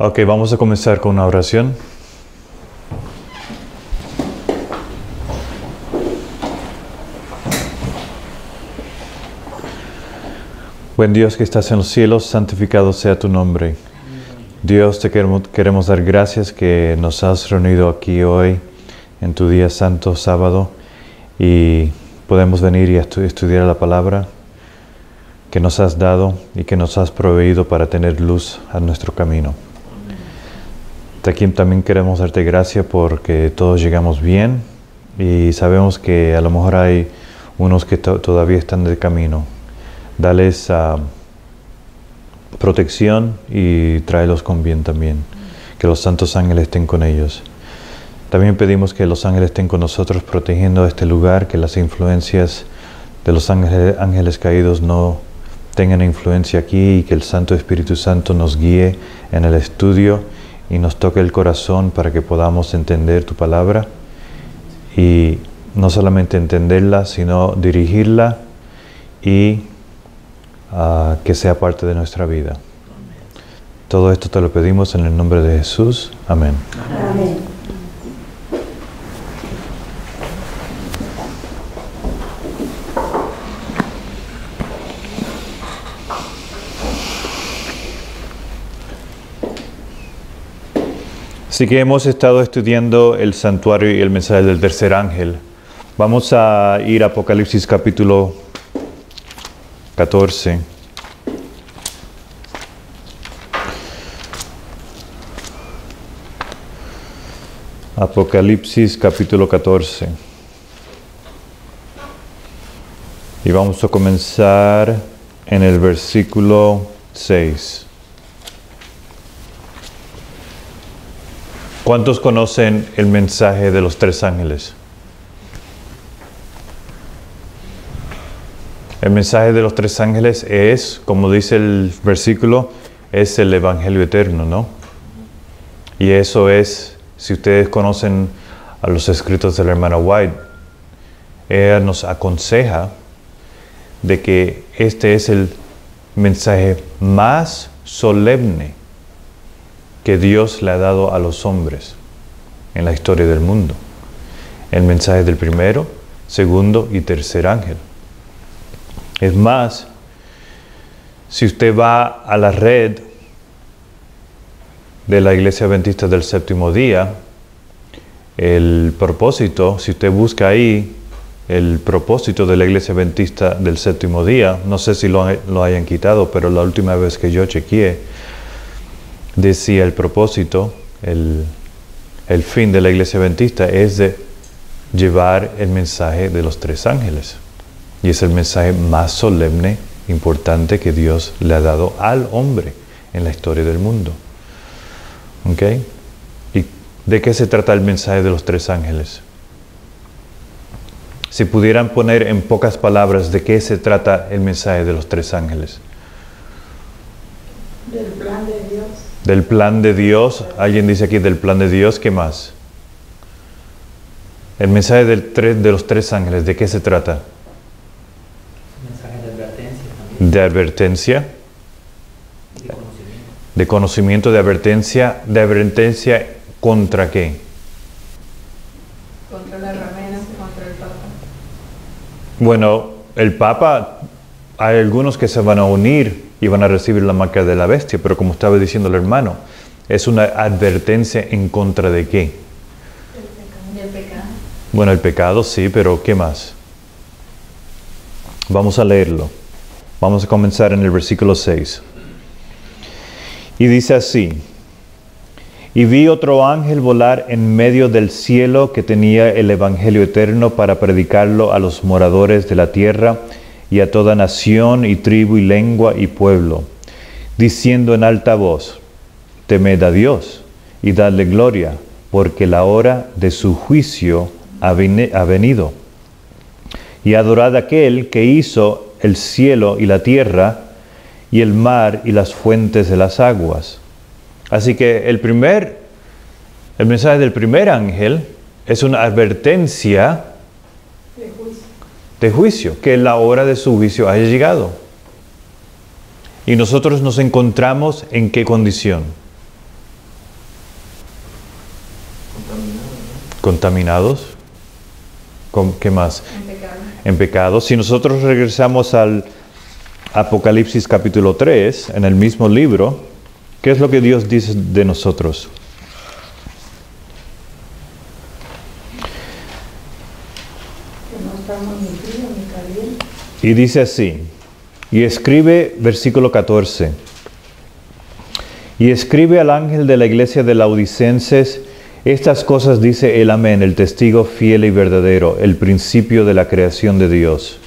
Ok, vamos a comenzar con una oración. Buen Dios que estás en los cielos, santificado sea tu nombre. Dios, te queremos dar gracias que nos has reunido aquí hoy en tu día santo, sábado, y podemos venir y estudiar la palabra que nos has dado y que nos has proveído para tener luz a nuestro camino. Aquí también queremos darte gracias porque todos llegamos bien y sabemos que a lo mejor hay unos que todavía están de camino. Dales protección y tráelos con bien también. Que los santos ángeles estén con ellos. También pedimos que los ángeles estén con nosotros protegiendo este lugar, que las influencias de los ángeles caídos no tengan influencia aquí y que el Santo Espíritu Santo nos guíe en el estudio y nos toque el corazón para que podamos entender tu palabra y no solamente entenderla, sino dirigirla y que sea parte de nuestra vida. Todo esto te lo pedimos en el nombre de Jesús. Amén. Amén. Así que hemos estado estudiando el santuario y el mensaje del tercer ángel. Vamos a ir a Apocalipsis capítulo 14. Apocalipsis capítulo 14. Y vamos a comenzar en el versículo 6. ¿Cuántos conocen el mensaje de los tres ángeles? El mensaje de los tres ángeles es, como dice el versículo, es el Evangelio eterno, ¿no? Y eso es, si ustedes conocen a los escritos de la hermana White, ella nos aconseja de que este es el mensaje más solemne que Dios le ha dado a los hombres en la historia del mundo. El mensaje del primero, segundo y tercer ángel. Es más, si usted va a la red de la Iglesia Adventista del Séptimo Día, el propósito, si usted busca ahí el propósito de la Iglesia Adventista del Séptimo Día, no sé si lo hayan quitado, pero la última vez que yo chequeé, decía el propósito, el fin de la Iglesia Adventista es de llevar el mensaje de los tres ángeles. Y es el mensaje más solemne, importante que Dios le ha dado al hombre en la historia del mundo. ¿Ok? ¿Y de qué se trata el mensaje de los tres ángeles? Si pudieran poner en pocas palabras de qué se trata el mensaje de los tres ángeles. Del plan de Dios. Del plan de Dios. Alguien dice aquí del plan de Dios. ¿Qué más? El mensaje de los tres ángeles, ¿de qué se trata? Mensaje de advertencia también. De advertencia. Y de conocimiento. De conocimiento, de advertencia. ¿De advertencia contra qué? Contra la ramera, contra el Papa. Bueno, el Papa, hay algunos que se van a unir y van a recibir la marca de la bestia, pero como estaba diciendo el hermano, es una advertencia en contra de qué. El pecado. Bueno, el pecado sí, pero ¿qué más? Vamos a leerlo. Vamos a comenzar en el versículo 6. Y dice así: Y vi otro ángel volar en medio del cielo que tenía el Evangelio eterno para predicarlo a los moradores de la tierra y a toda nación y tribu y lengua y pueblo, diciendo en alta voz: Temed a Dios y dadle gloria, porque la hora de su juicio ha venido. Y adorad a aquel que hizo el cielo y la tierra, y el mar y las fuentes de las aguas. Así que el mensaje del primer ángel es una advertencia de juicio, que la hora de su juicio haya llegado. Y nosotros nos encontramos en qué condición. Contaminados. ¿Qué más? En pecado. En pecado. Si nosotros regresamos al Apocalipsis capítulo 3, en el mismo libro, ¿qué es lo que Dios dice de nosotros? Que no estamos ni frío ni caliente. Y dice así, y escribe, versículo 14, y escribe al ángel de la iglesia de Laodicenses, estas cosas dice el Amén, el testigo fiel y verdadero, el principio de la creación de Dios.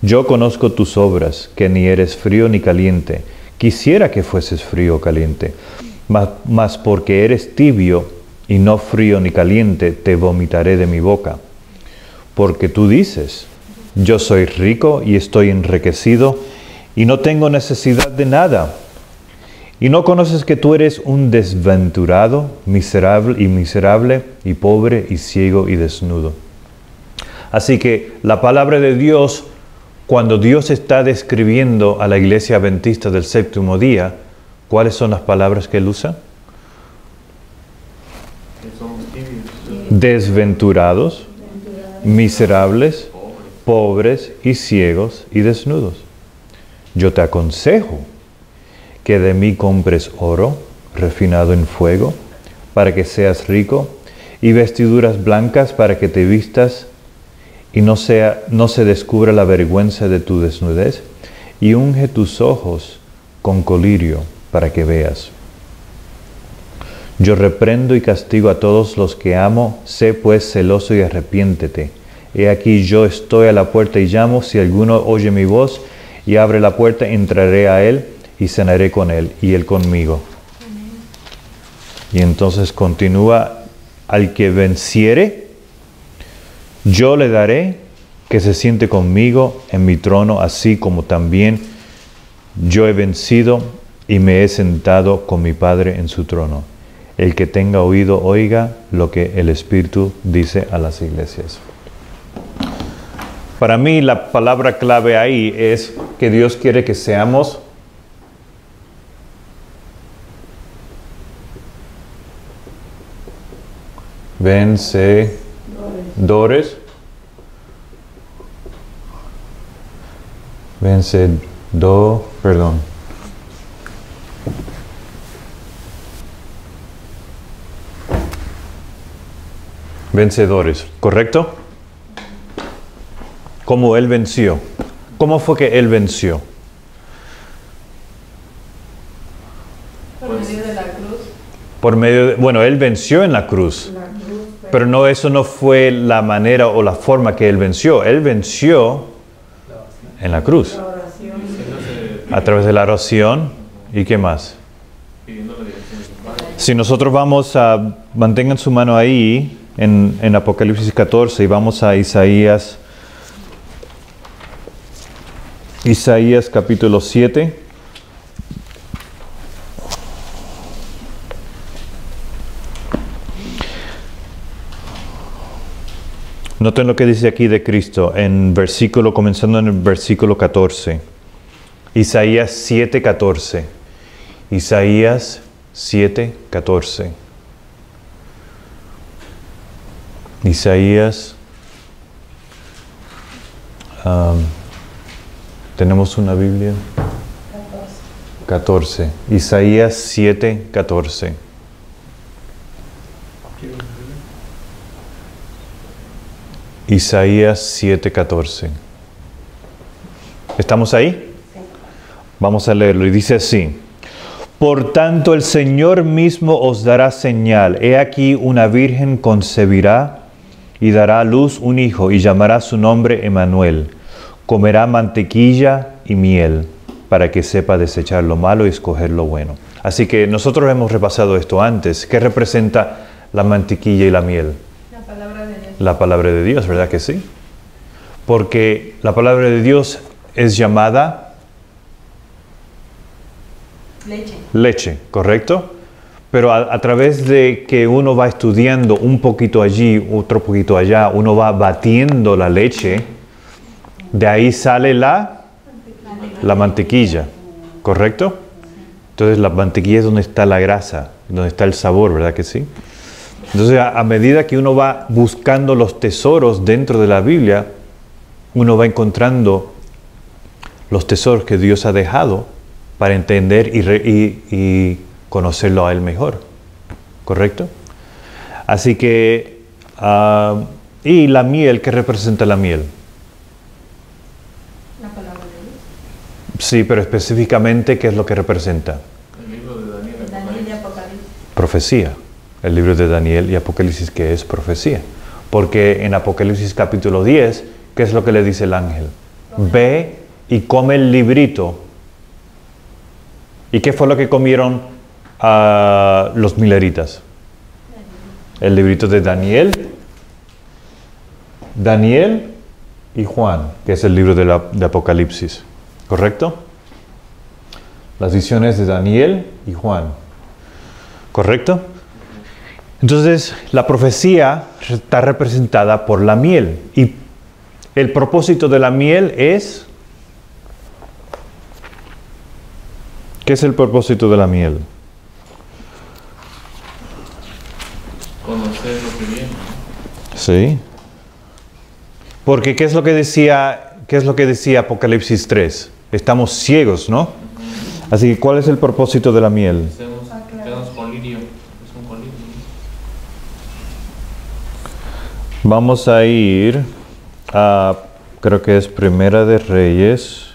Yo conozco tus obras, que ni eres frío ni caliente. Quisiera que fueses frío o caliente, mas porque eres tibio y no frío ni caliente, te vomitaré de mi boca. Porque tú dices, yo soy rico y estoy enriquecido y no tengo necesidad de nada. Y no conoces que tú eres un desventurado, miserable y pobre y ciego y desnudo. Así que la palabra de Dios, cuando Dios está describiendo a la iglesia adventista del séptimo día, ¿cuáles son las palabras que él usa? Desventurados, miserables, pobres y ciegos y desnudos. Yo te aconsejo que de mí compres oro refinado en fuego, para que seas rico, y vestiduras blancas para que te vistas y no se descubra la vergüenza de tu desnudez, y unge tus ojos con colirio para que veas. Yo reprendo y castigo a todos los que amo, sé pues celoso y arrepiéntete. He aquí yo estoy a la puerta y llamo, si alguno oye mi voz y abre la puerta, entraré a él y cenaré con él y él conmigo. Y entonces continúa, al que venciere, yo le daré que se siente conmigo en mi trono, así como también yo he vencido y me he sentado con mi Padre en su trono. El que tenga oído, oiga lo que el Espíritu dice a las iglesias. Para mí la palabra clave ahí es que Dios quiere que seamos vencedores. Vencedores, ¿correcto? ¿Cómo él venció? ¿Cómo fue que él venció? Por medio de la cruz. Por medio de, bueno, él venció en la cruz. La cruz fue Pero eso no fue la manera o la forma que él venció. Él venció en la cruz. la oración. A través de la oración. ¿Y qué más? Si nosotros vamos a, mantengan su mano ahí, en Apocalipsis 14, y vamos a Isaías capítulo 7. Noten lo que dice aquí de Cristo, comenzando en el versículo 14. Isaías 7:14. Isaías 7:14. Isaías. ¿Tenemos una Biblia? 14. Isaías 7:14. Isaías 7:14. ¿Estamos ahí? Vamos a leerlo y dice así. Por tanto el Señor mismo os dará señal. He aquí una virgen concebirá y dará a luz un hijo y llamará su nombre Emmanuel. Comerá mantequilla y miel para que sepa desechar lo malo y escoger lo bueno. Así que nosotros hemos repasado esto antes. ¿Qué representa la mantequilla y la miel? La palabra de Dios. La palabra de Dios, ¿verdad que sí? Porque la palabra de Dios es llamada leche, ¿correcto? Pero a través de que uno va estudiando un poquito allí, otro poquito allá, uno va batiendo la leche, de ahí sale la mantequilla, ¿correcto? Entonces la mantequilla es donde está la grasa, donde está el sabor, ¿verdad que sí? Entonces, a medida que uno va buscando los tesoros dentro de la Biblia, uno va encontrando los tesoros que Dios ha dejado para entender y conocerlo a Él mejor. ¿Correcto? Así que, y la miel, ¿qué representa la miel? La palabra de Dios. Sí, pero específicamente, ¿qué es lo que representa? El libro de Daniel, Daniel y Apocalipsis. Profecía. El libro de Daniel y Apocalipsis, que es profecía. Porque en Apocalipsis capítulo 10, ¿qué es lo que le dice el ángel? Ve y come el librito. ¿Y qué fue lo que comieron los mileritas? El librito de Daniel y Juan, que es el libro de Apocalipsis. ¿Correcto? Las visiones de Daniel y Juan. ¿Correcto? Entonces, la profecía está representada por la miel. Y el propósito de la miel es... ¿Qué es el propósito de la miel? conocer lo que viene. Sí. Porque ¿qué es lo que decía Apocalipsis 3? Estamos ciegos, ¿no? Así que ¿cuál es el propósito de la miel? Quedamos con lirio. Es un colirio. Vamos a ir a, creo que es Primera de Reyes.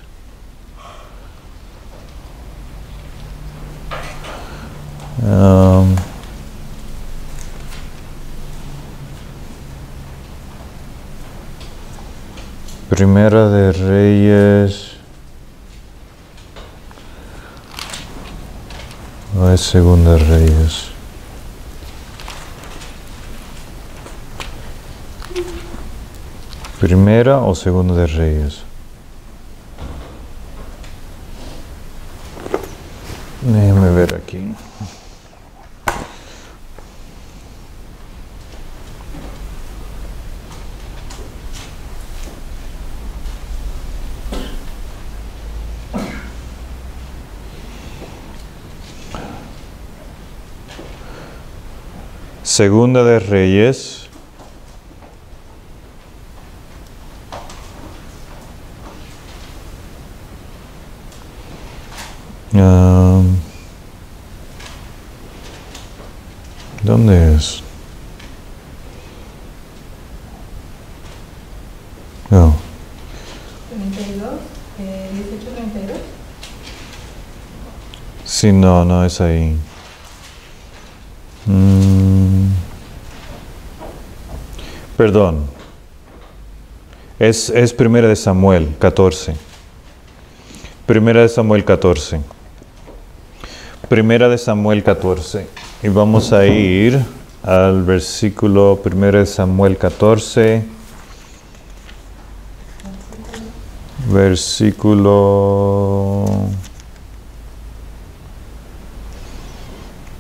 Primera de Reyes. No es Segunda de Reyes. Primera o Segunda de Reyes. Déjame ver aquí. Segunda de Reyes. ¿Dónde es? No. 32, 18:32. Sí, no es ahí. Perdón. Es Primera de Samuel 14. Primera de Samuel 14. Primera de Samuel 14. Y vamos a ir al versículo Primera de Samuel 14. Versículo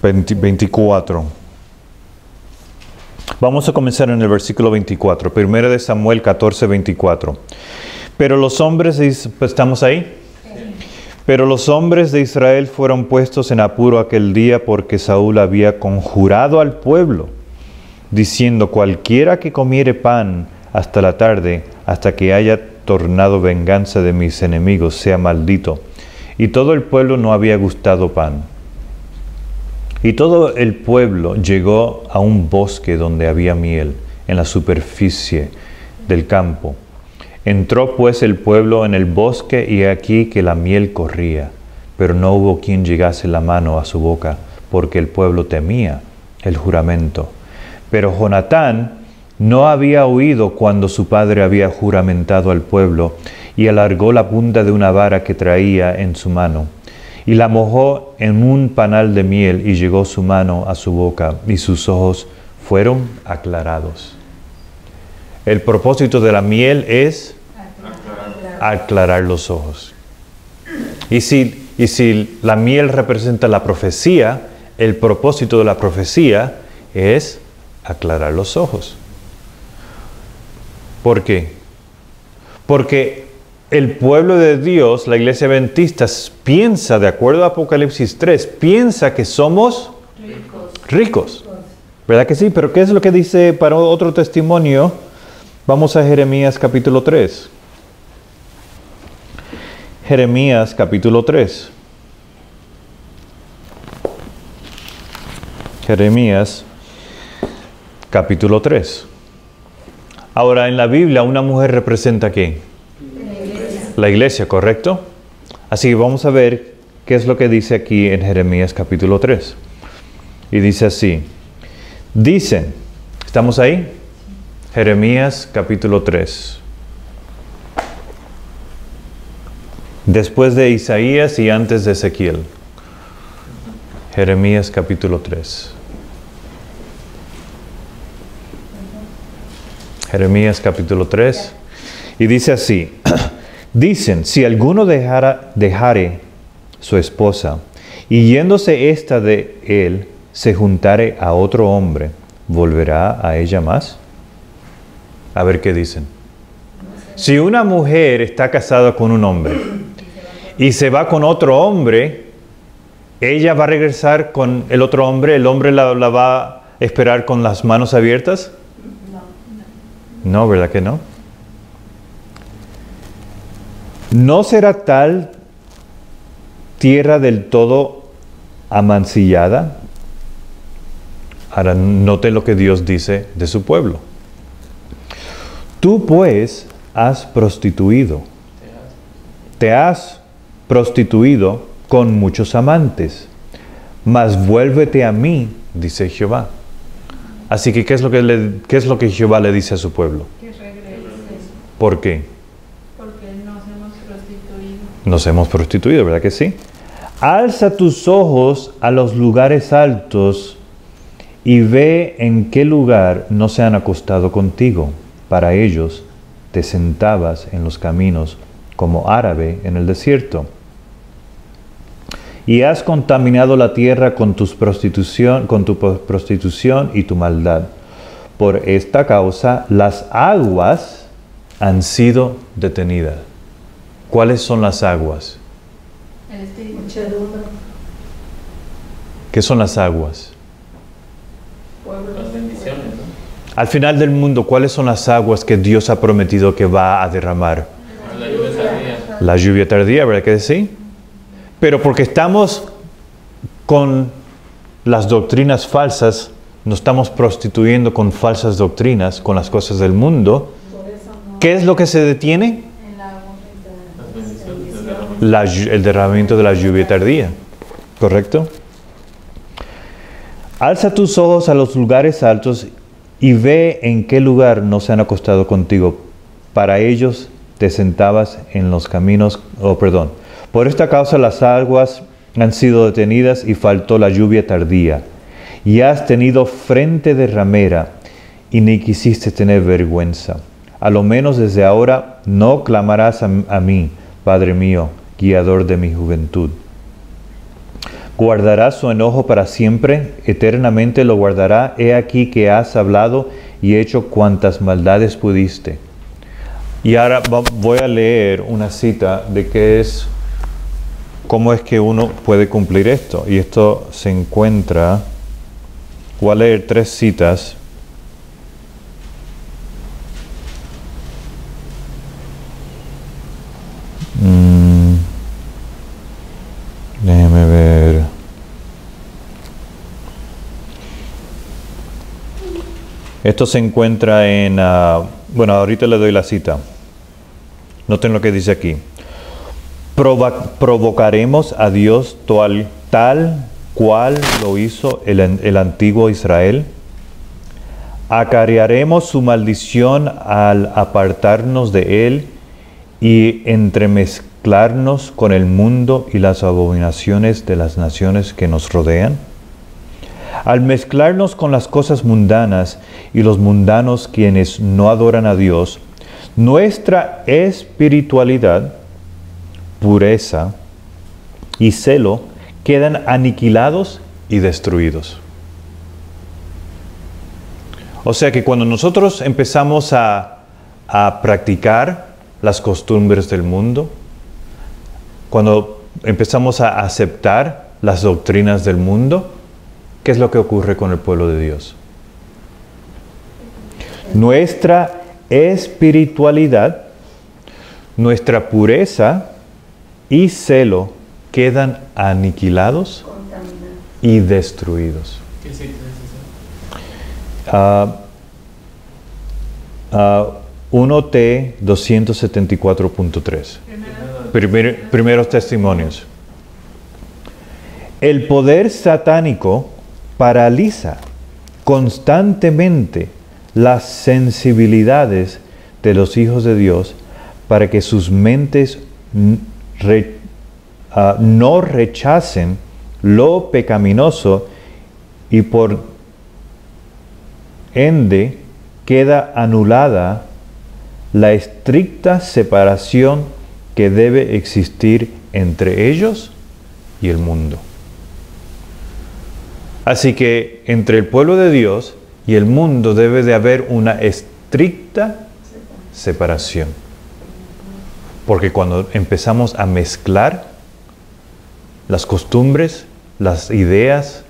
24. Vamos a comenzar en el versículo 24. Primera de Samuel 14, 24. Pero los hombres ¿estamos ahí? Pero los hombres de Israel fueron puestos en apuro aquel día porque Saúl había conjurado al pueblo, diciendo: cualquiera que comiere pan hasta la tarde, hasta que haya tornado venganza de mis enemigos, sea maldito. Y todo el pueblo no había gustado pan. Y todo el pueblo llegó a un bosque donde había miel, en la superficie del campo. Entró pues el pueblo en el bosque, y aquí que la miel corría, pero no hubo quien llegase la mano a su boca, porque el pueblo temía el juramento. Pero Jonatán no había oído cuando su padre había juramentado al pueblo, y alargó la punta de una vara que traía en su mano, y la mojó en un panal de miel, y llegó su mano a su boca, y sus ojos fueron aclarados. El propósito de la miel es aclarar los ojos. Y si la miel representa la profecía, el propósito de la profecía es aclarar los ojos. ¿Por qué? Porque el pueblo de Dios, la iglesia adventista, piensa, de acuerdo a Apocalipsis 3, piensa que somos ricos. ¿Verdad que sí? Pero ¿qué es lo que dice para otro testimonio? Vamos a Jeremías capítulo 3. Jeremías capítulo 3. Jeremías capítulo 3. Ahora, en la Biblia, una mujer representa ¿qué? La iglesia, ¿correcto? Así que vamos a ver qué es lo que dice aquí en Jeremías capítulo 3. Y dice así. Dicen, ¿estamos ahí? Jeremías capítulo 3. Después de Isaías y antes de Ezequiel. Jeremías capítulo 3. Jeremías capítulo 3. Y dice así. Dicen, si alguno dejare su esposa, y yéndose ésta de él, se juntare a otro hombre, ¿volverá a ella más? A ver qué dicen. Si una mujer está casada con un hombre y se va con otro hombre, ¿ella va a regresar con el otro hombre? ¿El hombre la va a esperar con las manos abiertas? No, ¿verdad que no? ¿No será tal tierra del todo amancillada? Ahora note lo que Dios dice de su pueblo. Tú pues has prostituido. Te has prostituido con muchos amantes. Mas vuélvete a mí, dice Jehová. Así que, ¿qué es lo que Jehová le dice a su pueblo? Que regrese. ¿Por qué? Porque nos hemos prostituido. Nos hemos prostituido, ¿verdad que sí? Alza tus ojos a los lugares altos y ve en qué lugar no se han acostado contigo. Para ellos te sentabas en los caminos como árabe en el desierto. Y has contaminado la tierra con tu prostitución y tu maldad. Por esta causa las aguas han sido detenidas. ¿Cuáles son las aguas? Muchedumbre. ¿Qué son las aguas? Las bendiciones, ¿no? Al final del mundo, ¿cuáles son las aguas que Dios ha prometido que va a derramar? La lluvia tardía. La lluvia tardía, ¿verdad que sí? Pero porque estamos con las doctrinas falsas, nos estamos prostituyendo con falsas doctrinas, con las cosas del mundo. Por eso no. ¿Qué es lo que se detiene? El agua. Las bendiciones del derramamiento. El derramamiento de la lluvia tardía. ¿Correcto? Alza tus ojos a los lugares altos y ve en qué lugar no se han acostado contigo. Para ellos te sentabas en los caminos, Por esta causa las aguas han sido detenidas y faltó la lluvia tardía. Y has tenido frente de ramera y ni quisiste tener vergüenza. A lo menos desde ahora no clamarás a mí, Padre mío, guiador de mi juventud. Guardará su enojo para siempre, eternamente lo guardará. He aquí que has hablado y hecho cuantas maldades pudiste. Y ahora voy a leer una cita de cómo es que uno puede cumplir esto. Y esto se encuentra, voy a leer 3 citas. Déjeme ver. Esto se encuentra en... ahorita le doy la cita. Noten lo que dice aquí. Provocaremos a Dios tal cual lo hizo el antiguo Israel. Acarrearemos su maldición al apartarnos de Él y entremezclarnos con el mundo y las abominaciones de las naciones que nos rodean. Al mezclarnos con las cosas mundanas y los mundanos quienes no adoran a Dios, nuestra espiritualidad, pureza y celo quedan aniquilados y destruidos. O sea que cuando nosotros empezamos a practicar las costumbres del mundo, cuando empezamos a aceptar las doctrinas del mundo, ¿qué es lo que ocurre con el pueblo de Dios? nuestra espiritualidad, nuestra pureza y celo quedan aniquilados Contaminado. y destruidos. ¿Qué cita es eso? 1T 274.3. Primeros testimonios. El poder satánico paraliza constantemente las sensibilidades de los hijos de Dios para que sus mentes no rechacen lo pecaminoso y por ende queda anulada la estricta separación que debe existir entre ellos y el mundo. Así que entre el pueblo de Dios y el mundo debe de haber una estricta separación. Porque cuando empezamos a mezclar las costumbres, las ideas,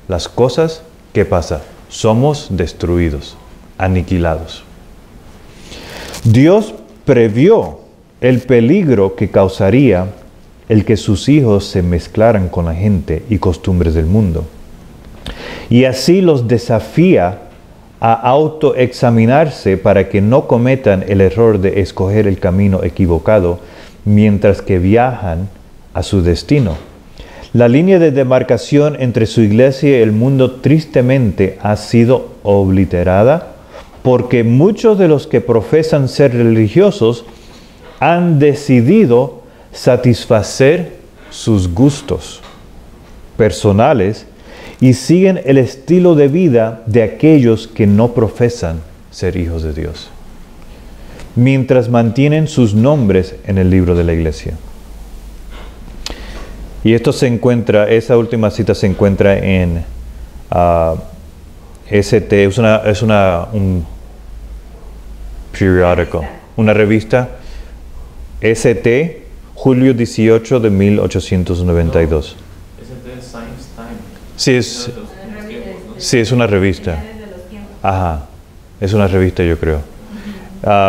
las cosas, ¿qué pasa? Somos destruidos, aniquilados. Dios previó el peligro que causaría el que sus hijos se mezclaran con la gente y costumbres del mundo. Y así los desafía a autoexaminarse para que no cometan el error de escoger el camino equivocado mientras que viajan a su destino. La línea de demarcación entre su iglesia y el mundo tristemente ha sido obliterada porque muchos de los que profesan ser religiosos han decidido satisfacer sus gustos personales y siguen el estilo de vida de aquellos que no profesan ser hijos de Dios, mientras mantienen sus nombres en el libro de la iglesia. Y esto se encuentra, esa última cita se encuentra en ST, es un periódico, una revista, ST, julio 18 de 1892. Ese es Science Time. Sí, es una revista. Ajá, es una revista, yo creo.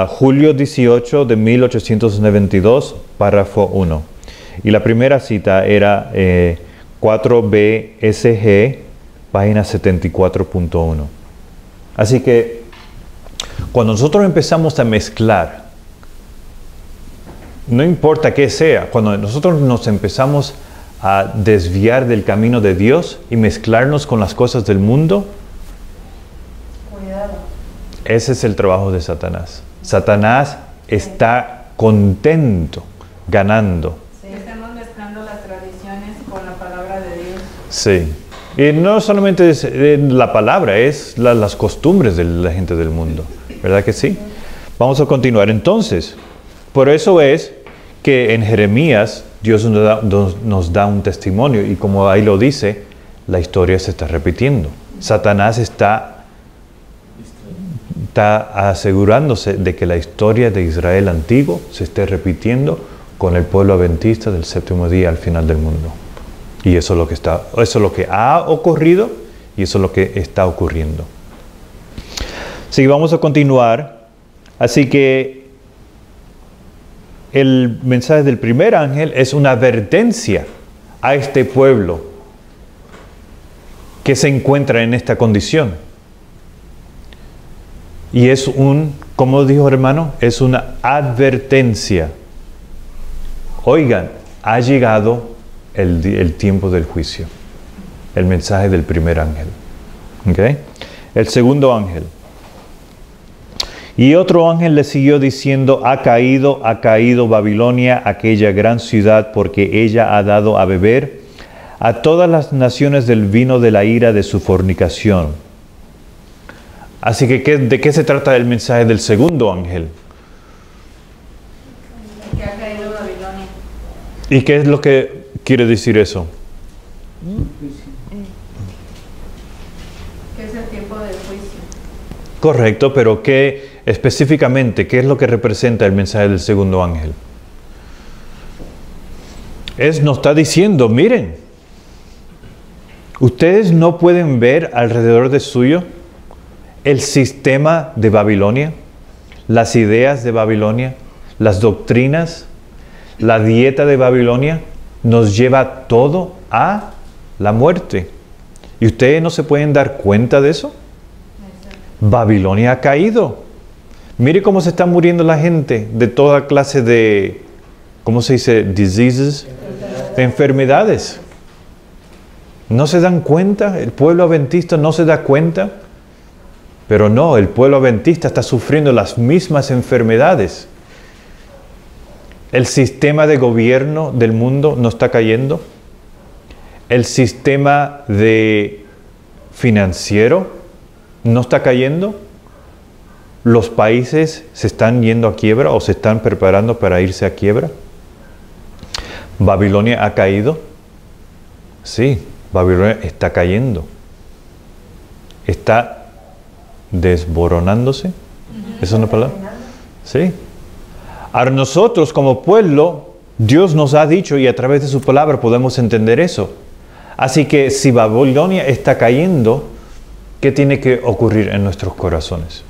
Julio 18 de 1892, párrafo 1. Y la primera cita era 4BSG, página 74.1. Así que cuando nosotros empezamos a mezclar, no importa qué sea, cuando nosotros nos empezamos a desviar del camino de Dios y mezclarnos con las cosas del mundo, Cuidado. ese es el trabajo de Satanás. Satanás está contento, ganando. Estamos mezclando las tradiciones con la palabra de Dios. Sí. Y no solamente es la palabra, es las costumbres de la gente del mundo. ¿Verdad que sí? Vamos a continuar. Entonces, por eso es que en Jeremías Dios nos da un testimonio y como ahí lo dice, la historia se está repitiendo. Satanás está asegurándose de que la historia de Israel antiguo se esté repitiendo con el pueblo adventista del séptimo día al final del mundo. Y eso es lo que ha ocurrido y eso es lo que está ocurriendo. Así que vamos a continuar. Así que el mensaje del primer ángel es una advertencia a este pueblo que se encuentra en esta condición. Y es ¿cómo dijo hermano? Es una advertencia. Oigan, ha llegado el tiempo del juicio. El mensaje del primer ángel. ¿Okay? El segundo ángel. Y otro ángel le siguió diciendo, ha caído Babilonia, aquella gran ciudad, porque ella ha dado a beber a todas las naciones del vino de la ira de su fornicación. Así que, ¿de qué se trata el mensaje del segundo ángel? Que ha caído Babilonia. ¿Y qué es lo que quiere decir eso? Que es el tiempo del juicio. Correcto, pero específicamente, ¿qué es lo que representa el mensaje del segundo ángel? Nos está diciendo, miren, ustedes no pueden ver alrededor de suyo el sistema de Babilonia, las ideas de Babilonia, las doctrinas, la dieta de Babilonia, nos lleva todo a la muerte. ¿Y ustedes no se pueden dar cuenta de eso? Babilonia ha caído. Mire cómo se está muriendo la gente de toda clase de, ¿cómo se dice? Diseases, de enfermedades. ¿No se dan cuenta? ¿El pueblo adventista no se da cuenta? Pero no, el pueblo adventista está sufriendo las mismas enfermedades. El sistema de gobierno del mundo no está cayendo. El sistema financiero no está cayendo. Los países se están yendo a quiebra o se están preparando para irse a quiebra. ¿Babilonia ha caído? Sí, Babilonia está cayendo. Está desboronándose. ¿Esa es una palabra? Sí. Ahora nosotros como pueblo, Dios nos ha dicho y a través de su palabra podemos entender eso. Así que si Babilonia está cayendo, ¿qué tiene que ocurrir en nuestros corazones?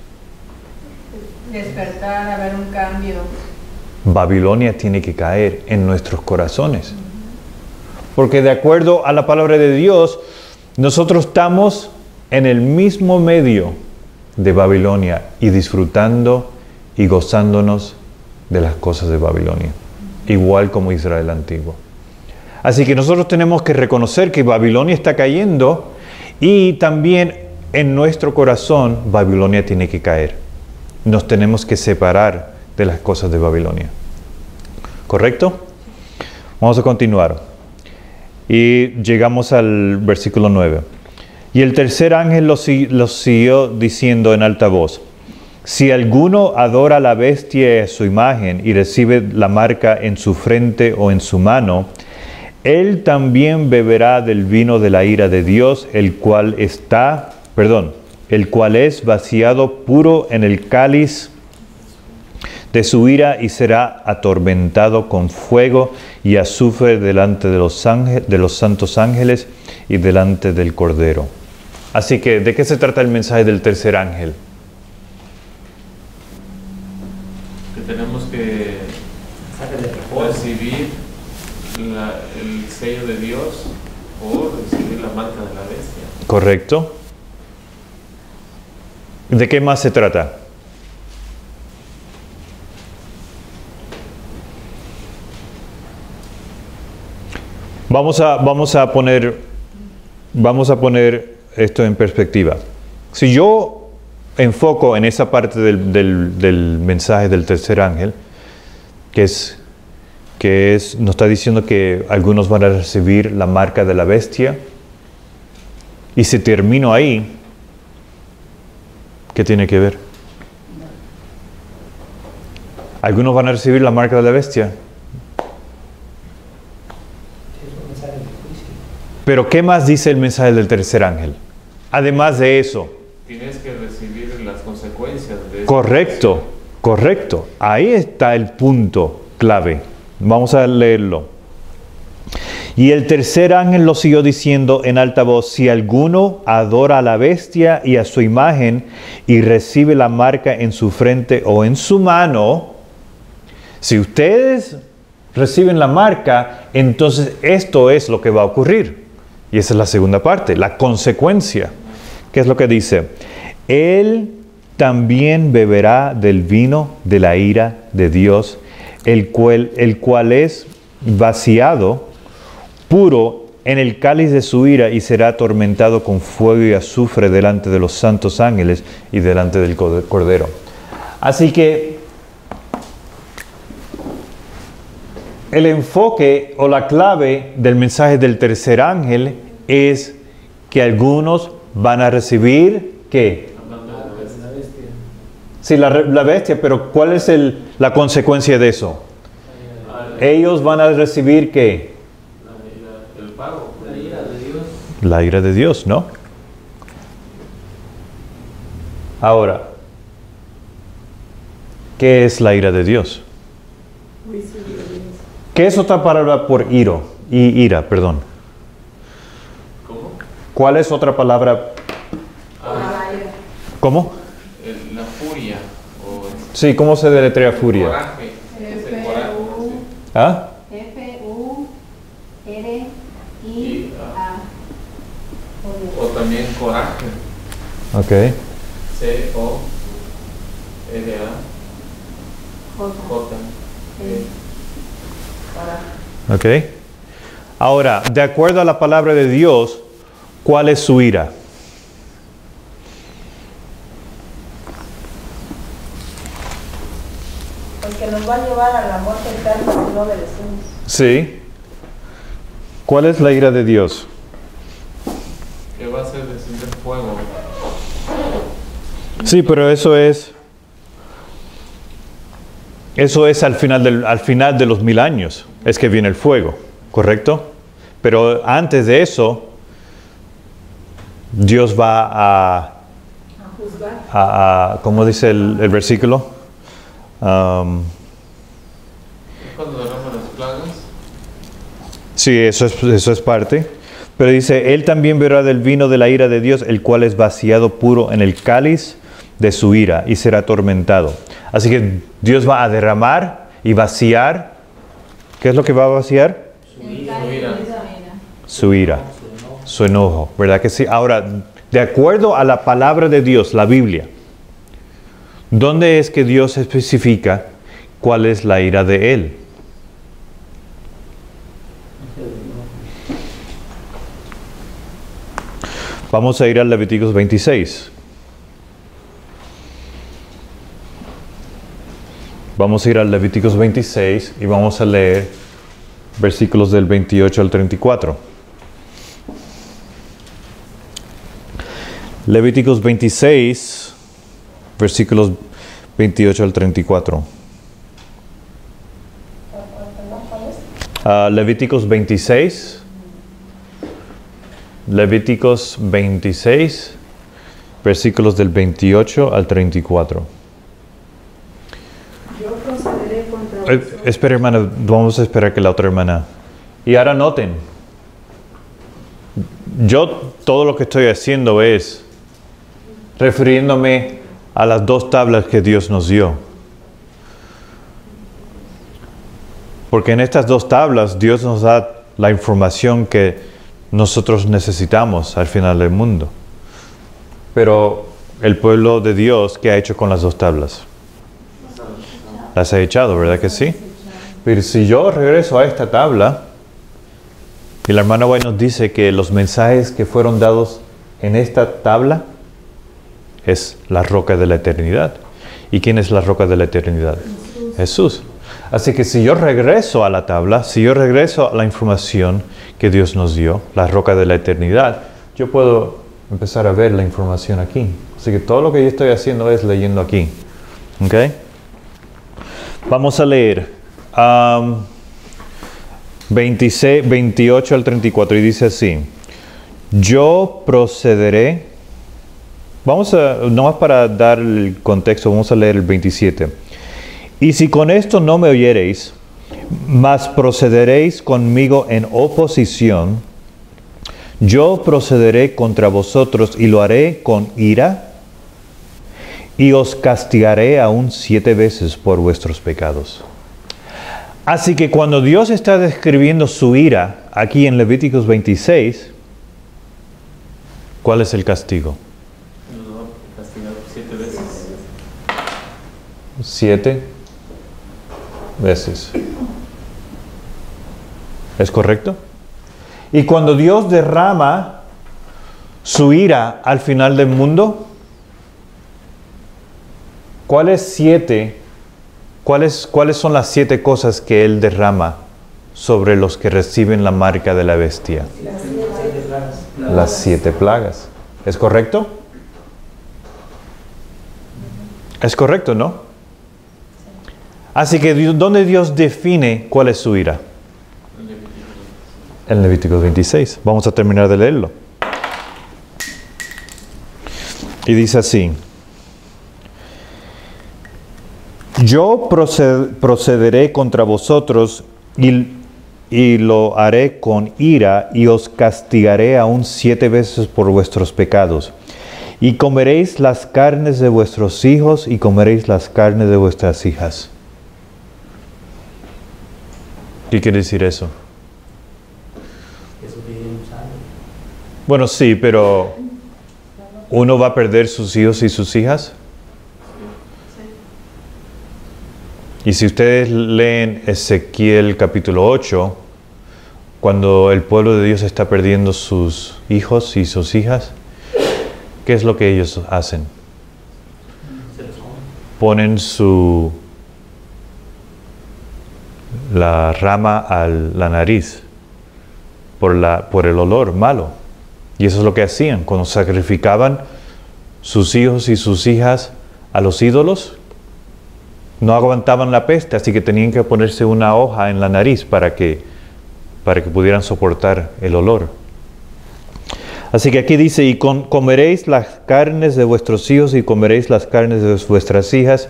Despertar, haber un cambio. Babilonia tiene que caer en nuestros corazones. Porque de acuerdo a la palabra de Dios, nosotros estamos en el mismo medio de Babilonia y disfrutando y gozándonos de las cosas de Babilonia, igual como Israel antiguo. Así que nosotros tenemos que reconocer que Babilonia está cayendo y también en nuestro corazón Babilonia tiene que caer. Nos tenemos que separar de las cosas de Babilonia. ¿Correcto? Vamos a continuar. Y llegamos al versículo 9. Y el tercer ángel los siguió diciendo en alta voz: si alguno adora a la bestia y a su imagen y recibe la marca en su frente o en su mano, él también beberá del vino de la ira de Dios, el cual es vaciado puro en el cáliz de su ira y será atormentado con fuego y azufre delante de los santos ángeles y delante del Cordero. Así que, ¿de qué se trata el mensaje del tercer ángel? Que tenemos que recibir el sello de Dios o recibir la marca de la bestia. Correcto. ¿De qué más se trata? Vamos a poner esto en perspectiva. Si yo enfoco en esa parte del mensaje del tercer ángel, nos está diciendo que algunos van a recibir la marca de la bestia, y si termino ahí, ¿qué tiene que ver? Algunos van a recibir la marca de la bestia. Pero ¿qué más dice el mensaje del tercer ángel? Además de eso. Tienes que recibir las consecuencias de eso. Correcto, correcto. Ahí está el punto clave. Vamos a leerlo. Y el tercer ángel lo siguió diciendo en alta voz: si alguno adora a la bestia y a su imagen y recibe la marca en su frente o en su mano, si ustedes reciben la marca, entonces esto es lo que va a ocurrir. Y esa es la segunda parte, la consecuencia. ¿Qué es lo que dice? Él también beberá del vino de la ira de Dios, el cual es vaciado puro en el cáliz de su ira y será atormentado con fuego y azufre delante de los santos ángeles y delante del Cordero. Así que el enfoque o la clave del mensaje del tercer ángel es que algunos van a recibir, ¿qué? La bestia. Sí, la bestia, pero ¿cuál es la consecuencia de eso? Ellos van a recibir, ¿qué? El pago. La ira de Dios. La ira de Dios, ¿no? Ahora, ¿qué es la ira de Dios? ¿Qué es otra palabra por ira, perdón? ¿Cómo? ¿Cuál es otra palabra? ¿Cómo? La furia o Sí, ¿cómo se deletrea furia? coraje. Ese coraje, ¿no? Sí. ¿Ah? F-U-R-I-A. O también coraje. Ok. C-O-R-A-J. Ok. Ahora, de acuerdo a la palabra de Dios, ¿cuál es su ira? Porque nos va a llevar a la muerte eterna si no obedecemos. Sí. ¿Cuál es la ira de Dios? Que va a ser descender fuego. Sí, pero eso es al final de los 1000 años. Es que viene el fuego, ¿correcto? Pero antes de eso, Dios va A juzgar. ¿cómo dice el versículo? Cuando derrama las plagas. Sí, eso es parte. Pero dice, Él también beberá del vino de la ira de Dios, el cual es vaciado puro en el cáliz de su ira y será atormentado. Así que Dios va a derramar y vaciar. ¿Qué es lo que va a vaciar? Su ira, su enojo, ¿verdad que sí? Ahora, de acuerdo a la palabra de Dios, la Biblia, ¿dónde es que Dios especifica cuál es la ira de Él? Vamos a ir al Levíticos 26. Vamos a ir al Levíticos 26 y vamos a leer versículos del 28 al 34. Levíticos 26, versículos 28 al 34. Levíticos 26. Levíticos 26, versículos del 28 al 34. Yo procederé contra vosotros. Espera, hermana, vamos a esperar que la otra hermana. Y ahora noten, yo todo lo que estoy haciendo es refiriéndome a las 2 tablas que Dios nos dio. Porque en estas 2 tablas Dios nos da la información que nosotros necesitamos al final del mundo. Pero el pueblo de Dios, ¿qué ha hecho con las 2 tablas? Las ha echado, ¿verdad que sí? Pero si yo regreso a esta tabla, y la hermana White nos dice que los mensajes que fueron dados en esta tabla es la roca de la eternidad. ¿Y quién es la roca de la eternidad? Jesús. Así que si yo regreso a la tabla, si yo regreso a la información que Dios nos dio, la roca de la eternidad, yo puedo empezar a ver la información aquí. Así que todo lo que yo estoy haciendo es leyendo aquí. ¿Ok? Vamos a leer 28 al 34 y dice así. Yo procederé. Nomás para dar el contexto, vamos a leer el 27. Y si con esto no me oyereis, mas procederéis conmigo en oposición, yo procederé contra vosotros y lo haré con ira, y os castigaré aún 7 veces por vuestros pecados. Así que cuando Dios está describiendo su ira aquí en Levíticos 26, ¿cuál es el castigo? Nos va a castigar 7 veces. 7 veces. ¿Es correcto? Y cuando Dios derrama su ira al final del mundo, ¿cuáles son las 7 cosas que Él derrama sobre los que reciben la marca de la bestia? Las 7 plagas. ¿Es correcto? ¿Es correcto, no? Así que, ¿dónde Dios define cuál es su ira? En Levítico 26. Vamos a terminar de leerlo. Y dice así. Yo procederé contra vosotros y lo haré con ira y os castigaré aún 7 veces por vuestros pecados. Y comeréis las carnes de vuestros hijos y comeréis las carnes de vuestras hijas. ¿Qué quiere decir eso? Eso piden usarlo. Bueno, sí, pero ¿uno va a perder sus hijos y sus hijas? Y si ustedes leen Ezequiel capítulo 8, cuando el pueblo de Dios está perdiendo sus hijos y sus hijas, ¿qué es lo que ellos hacen? Se los comen. Ponen la rama a la nariz por el olor malo. Y eso es lo que hacían cuando sacrificaban sus hijos y sus hijas a los ídolos. No aguantaban la peste, así que tenían que ponerse una hoja en la nariz para que pudieran soportar el olor. Así que aquí dice, y comeréis las carnes de vuestros hijos y comeréis las carnes de vuestras hijas,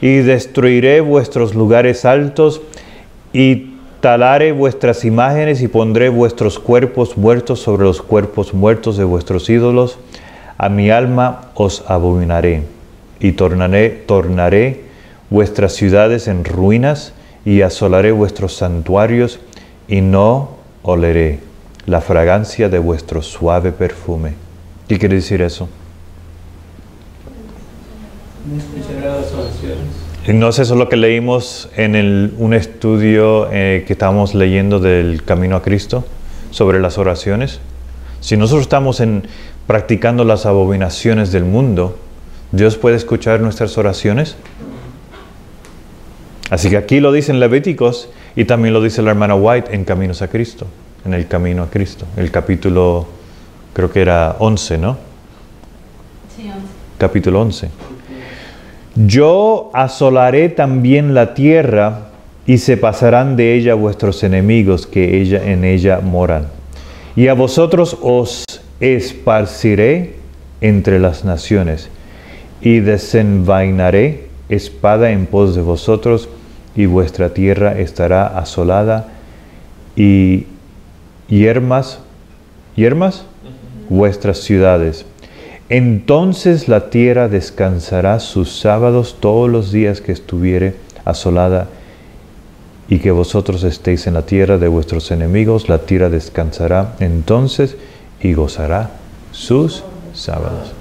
y destruiré vuestros lugares altos, y talaré vuestras imágenes, y pondré vuestros cuerpos muertos sobre los cuerpos muertos de vuestros ídolos. A mi alma os abominaré, y tornaré vuestras ciudades en ruinas, y asolaré vuestros santuarios, y no oleré la fragancia de vuestro suave perfume. ¿Qué quiere decir eso? No escuchará las oraciones. ¿No es eso lo que leímos en un estudio que estábamos leyendo del Camino a Cristo sobre las oraciones? Si nosotros estamos practicando las abominaciones del mundo, ¿Dios puede escuchar nuestras oraciones? Así que aquí lo dice en Levíticos y también lo dice la hermana White en Caminos a Cristo, en el Camino a Cristo, el capítulo, creo que era 11, ¿no? Sí, 11. Capítulo 11. Yo asolaré también la tierra y se pasarán de ella vuestros enemigos que en ella moran. Y a vosotros os esparciré entre las naciones y desenvainaré espada en pos de vosotros y vuestra tierra estará asolada y yermas vuestras ciudades. Entonces la tierra descansará sus sábados todos los días que estuviere asolada y que vosotros estéis en la tierra de vuestros enemigos. La tierra descansará entonces y gozará sus sábados.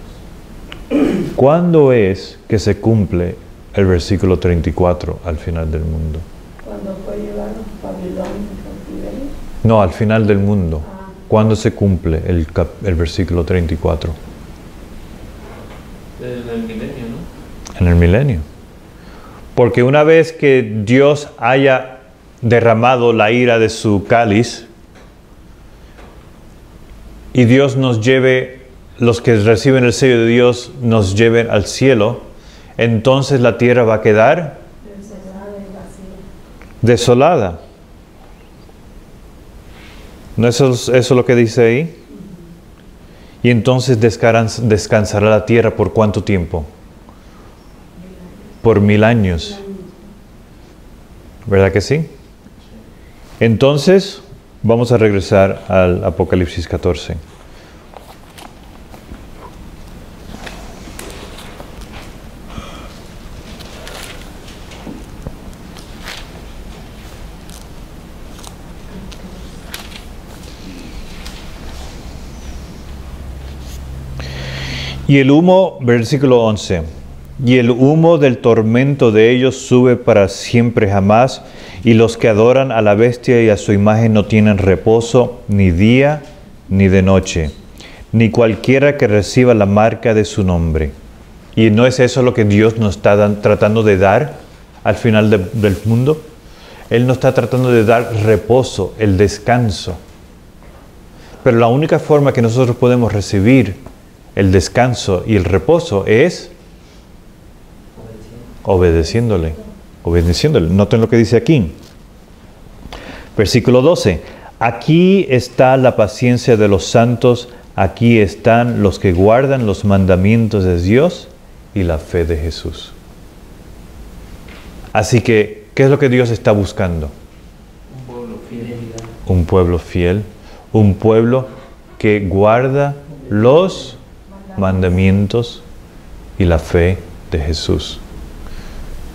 ¿Cuándo es que se cumple el versículo 34 al final del mundo? Cuando fue llevado a Babilonia en cautiverio. No, al final del mundo. ¿Cuándo se cumple el versículo 34? En el milenio, ¿no? En el milenio. Porque una vez que Dios haya derramado la ira de su cáliz y Dios nos lleve, los que reciben el sello de Dios nos lleven al cielo, entonces la tierra va a quedar desolada. ¿No es eso lo que dice ahí? Y entonces descansará la tierra ¿por cuánto tiempo? Por 1000 años. ¿Verdad que sí? Entonces, vamos a regresar al Apocalipsis 14. Y el humo, versículo 11, y el humo del tormento de ellos sube para siempre jamás, y los que adoran a la bestia y a su imagen no tienen reposo ni día ni de noche, ni cualquiera que reciba la marca de su nombre. ¿Y no es eso lo que Dios nos está tratando de dar al final del mundo? Él nos está tratando de dar reposo, el descanso. Pero la única forma que nosotros podemos recibir el descanso y el reposo es obedeciéndole. Noten lo que dice aquí. Versículo 12. Aquí está la paciencia de los santos, aquí están los que guardan los mandamientos de Dios y la fe de Jesús. Así que, ¿qué es lo que Dios está buscando? Un pueblo fiel. Un pueblo fiel, un pueblo que guarda los mandamientos y la fe de Jesús.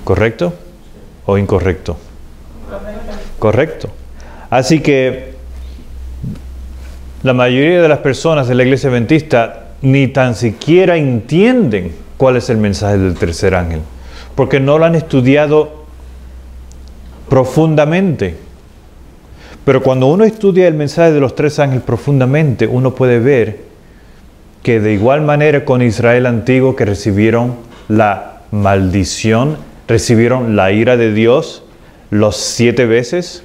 ¿Correcto o incorrecto? Correcto. Así que la mayoría de las personas de la iglesia adventista ni tan siquiera entienden cuál es el mensaje del tercer ángel, porque no lo han estudiado profundamente. Pero cuando uno estudia el mensaje de los tres ángeles profundamente, uno puede ver que de igual manera con Israel antiguo, que recibieron la maldición, recibieron la ira de Dios los 7 veces,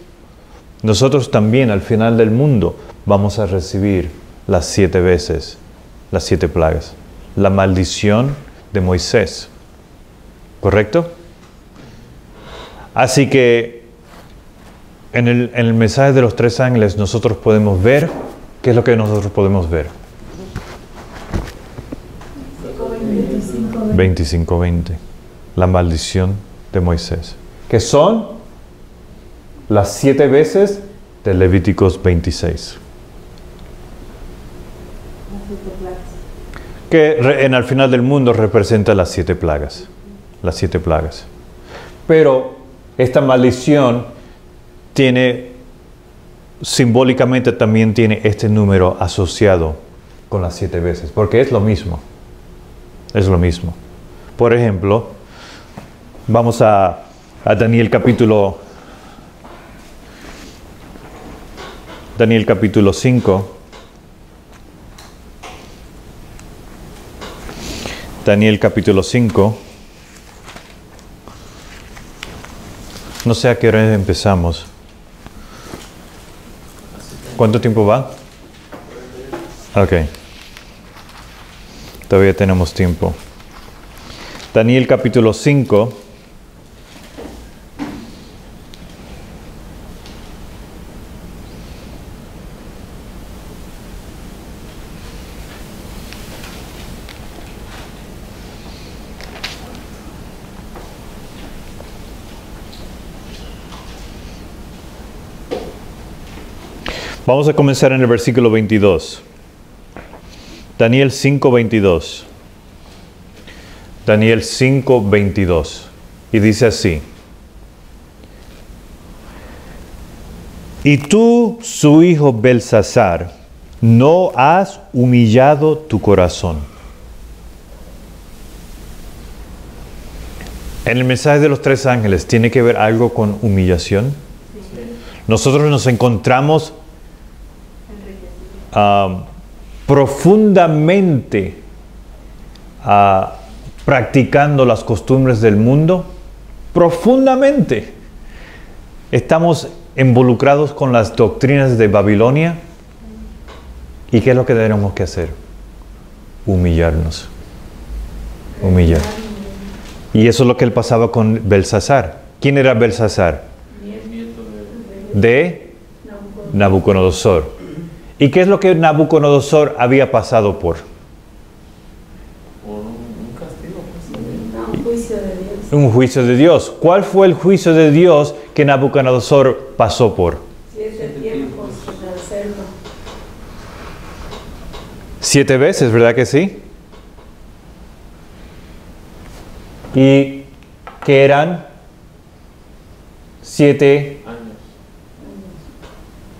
nosotros también al final del mundo vamos a recibir las 7 veces, las 7 plagas, la maldición de Moisés. ¿Correcto? Así que en el mensaje de los tres ángeles nosotros podemos ver, ¿qué es lo que nosotros podemos ver? 25:20. La maldición de Moisés. Que son las 7 veces de Levíticos 26. Que al final del mundo representa las 7 plagas. Las 7 plagas. Pero esta maldición tiene, simbólicamente también tiene este número asociado con las 7 veces. Porque es lo mismo. Es lo mismo. Por ejemplo, vamos a Daniel capítulo 5. Daniel capítulo 5. No sé a qué hora empezamos. ¿Cuánto tiempo va? Ok. Todavía tenemos tiempo. Daniel capítulo 5. Vamos a comenzar en el versículo 22. Daniel 5:22. Daniel 5:22. Y dice así: Y tú, su hijo Belsasar, no has humillado tu corazón. En el mensaje de los tres ángeles, ¿tiene que ver algo con humillación? Nosotros nos encontramos profundamente practicando las costumbres del mundo, profundamente. Estamos involucrados con las doctrinas de Babilonia. ¿Y qué es lo que tenemos que hacer? Humillarnos. Humillar. Y eso es lo que él pasaba con Belsasar. ¿Quién era Belsasar? De Nabucodonosor. ¿Y qué es lo que Nabucodonosor había pasado por? Un castigo. Un juicio de Dios. Un juicio de Dios. ¿Cuál fue el juicio de Dios que Nabucodonosor pasó por? 7 tiempos de hacerlo. 7 veces, ¿verdad que sí? Y que eran 7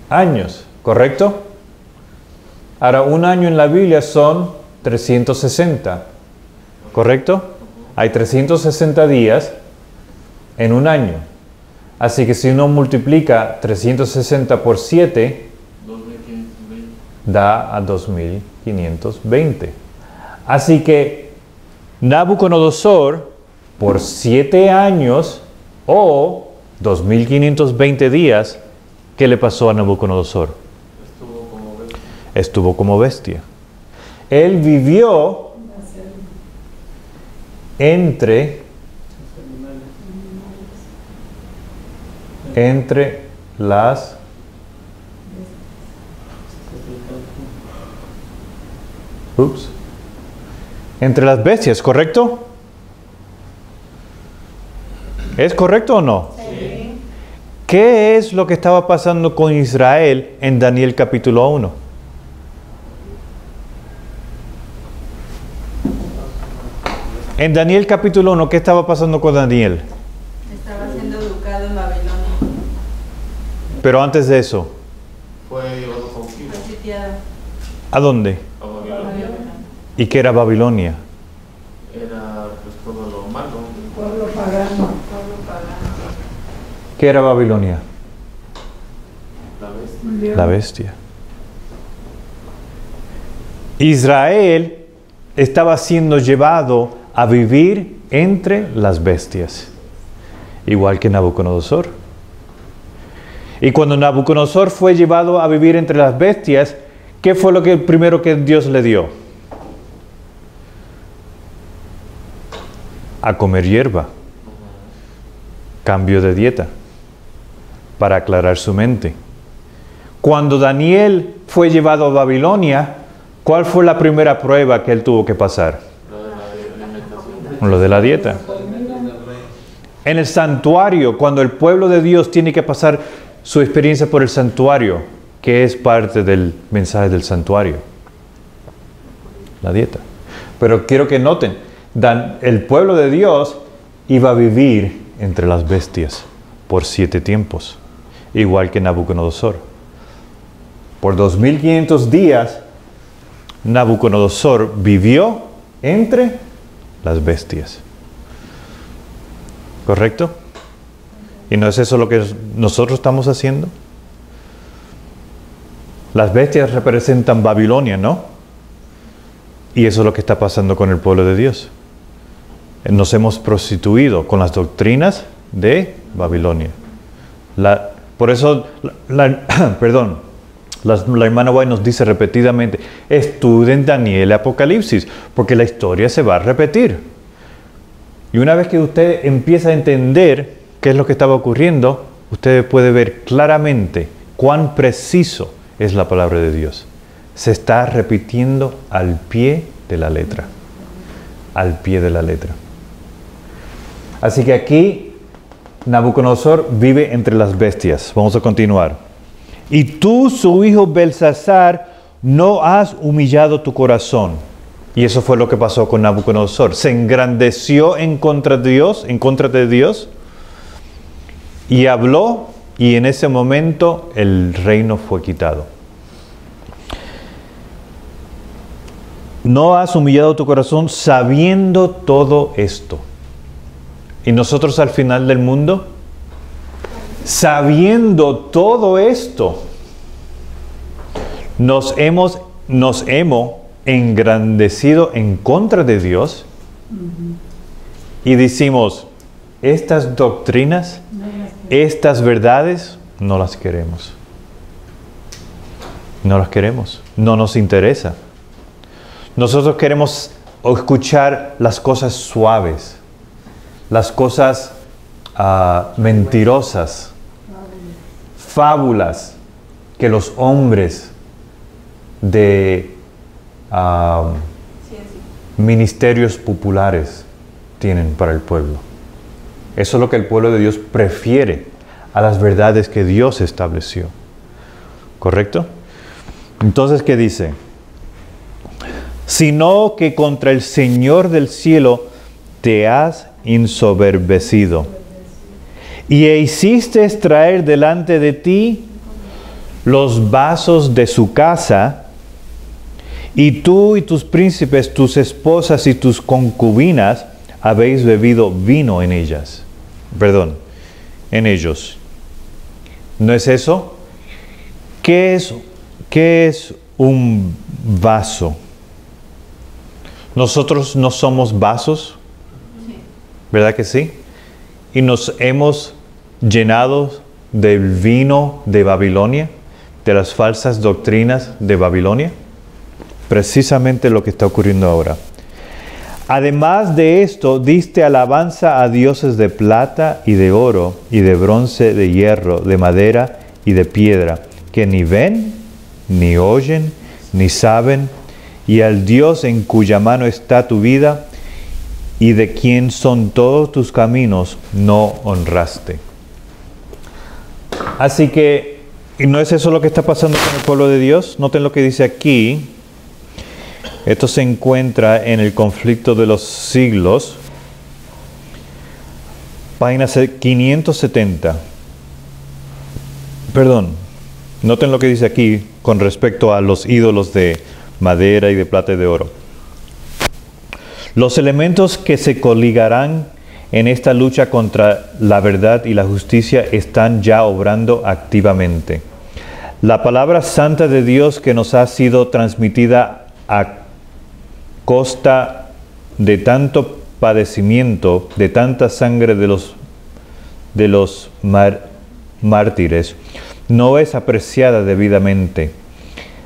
años, ¿correcto? Ahora, un año en la Biblia son 360, ¿correcto? Hay 360 días en un año. Así que si uno multiplica 360 por 7, 2520. da a 2520. Así que Nabucodonosor, por 7 años o 2520 días, ¿qué le pasó a Nabucodonosor? Estuvo como bestia. Él vivió entre las entre las bestias, ¿correcto? ¿Es correcto o no? Sí. ¿Qué es lo que estaba pasando con Israel en Daniel capítulo 1? En Daniel capítulo 1, ¿qué estaba pasando con Daniel? Estaba siendo educado en Babilonia. Pero antes de eso, Fue llevado cautivo Fue sitiado. ¿a dónde? a Babilonia. ¿Y qué era Babilonia? Era pues todo lo malo. Pueblo pagano. Pueblo pagano. ¿Qué era Babilonia? La bestia. Un león. La bestia. Israel estaba siendo llevado a vivir entre las bestias, igual que Nabucodonosor. Y cuando Nabucodonosor fue llevado a vivir entre las bestias, ¿qué fue lo primero que Dios le dio? A comer hierba. Cambio de dieta. Para aclarar su mente. Cuando Daniel fue llevado a Babilonia, ¿cuál fue la primera prueba que él tuvo que pasar? Lo de la alimentación. Lo de la dieta. En el santuario, cuando el pueblo de Dios tiene que pasar su experiencia por el santuario, ¿qué es parte del mensaje del santuario? La dieta. Pero quiero que noten, el pueblo de Dios iba a vivir entre las bestias por 7 tiempos, igual que Nabucodonosor. Por 2500 días, Nabucodonosor vivió entre las bestias. ¿Correcto? ¿Y no es eso lo que nosotros estamos haciendo? Las bestias representan Babilonia, ¿no? Y eso es lo que está pasando con el pueblo de Dios. Nos hemos prostituido con las doctrinas de Babilonia. Por eso, perdón, la hermana White nos dice repetidamente, estudien Daniel y Apocalipsis, porque la historia se va a repetir. Y una vez que usted empieza a entender qué es lo que estaba ocurriendo, usted puede ver claramente cuán preciso es la palabra de Dios. Se está repitiendo al pie de la letra. Al pie de la letra. Así que aquí Nabucodonosor vive entre las bestias. Vamos a continuar. Y tú, su hijo Belsasar, no has humillado tu corazón. Y eso fue lo que pasó con Nabucodonosor. Se engrandeció en contra de Dios, y habló, y en ese momento el reino fue quitado. No has humillado tu corazón sabiendo todo esto. Y nosotros al final del mundo, sabiendo todo esto, nos hemos engrandecido en contra de Dios y decimos, estas doctrinas, estas verdades, no las queremos. No las queremos. No nos interesa. Nosotros queremos escuchar las cosas suaves, las cosas mentirosas, fábulas que los hombres de ministerios populares tienen para el pueblo. Eso es lo que el pueblo de Dios prefiere a las verdades que Dios estableció. ¿Correcto? Entonces, ¿qué dice? Sino que contra el Señor del cielo te has ensoberbecido y hiciste traer delante de ti los vasos de su casa, y tú y tus príncipes, tus esposas y tus concubinas habéis bebido vino en ellas. En ellos. ¿No es eso? ¿Qué es un vaso? Nosotros no somos vasos, ¿verdad que sí? Y nos hemos llenado del vino de Babilonia, de las falsas doctrinas de Babilonia. Precisamente lo que está ocurriendo ahora. Además de esto, diste alabanza a dioses de plata y de oro, y de bronce, de hierro, de madera y de piedra, que ni ven, ni oyen, ni saben, y al Dios en cuya mano está tu vida, y de quien son todos tus caminos, no honraste. Así que, ¿y no es eso lo que está pasando con el pueblo de Dios? Noten lo que dice aquí. Esto se encuentra en el Conflicto de los Siglos, página 570. Perdón, noten lo que dice aquí con respecto a los ídolos de madera y de plata y de oro. Los elementos que se coligarán en esta lucha contra la verdad y la justicia están ya obrando activamente. La palabra santa de Dios que nos ha sido transmitida a costa de tanto padecimiento, de tanta sangre de los mártires, no es apreciada debidamente.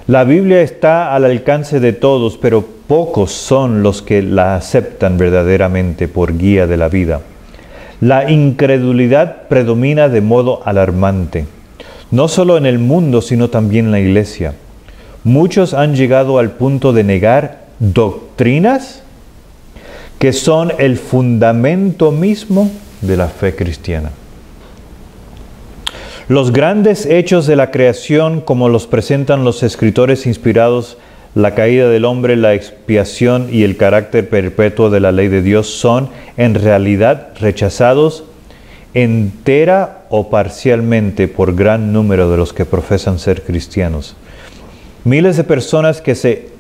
La Biblia está al alcance de todos, pero pocos son los que la aceptan verdaderamente por guía de la vida. La incredulidad predomina de modo alarmante, no solo en el mundo, sino también en la iglesia. Muchos han llegado al punto de negar doctrinas que son el fundamento mismo de la fe cristiana. Los grandes hechos de la creación, como los presentan los escritores inspirados, la caída del hombre, la expiación y el carácter perpetuo de la ley de Dios, son en realidad rechazados entera o parcialmente por gran número de los que profesan ser cristianos. Miles de personas que se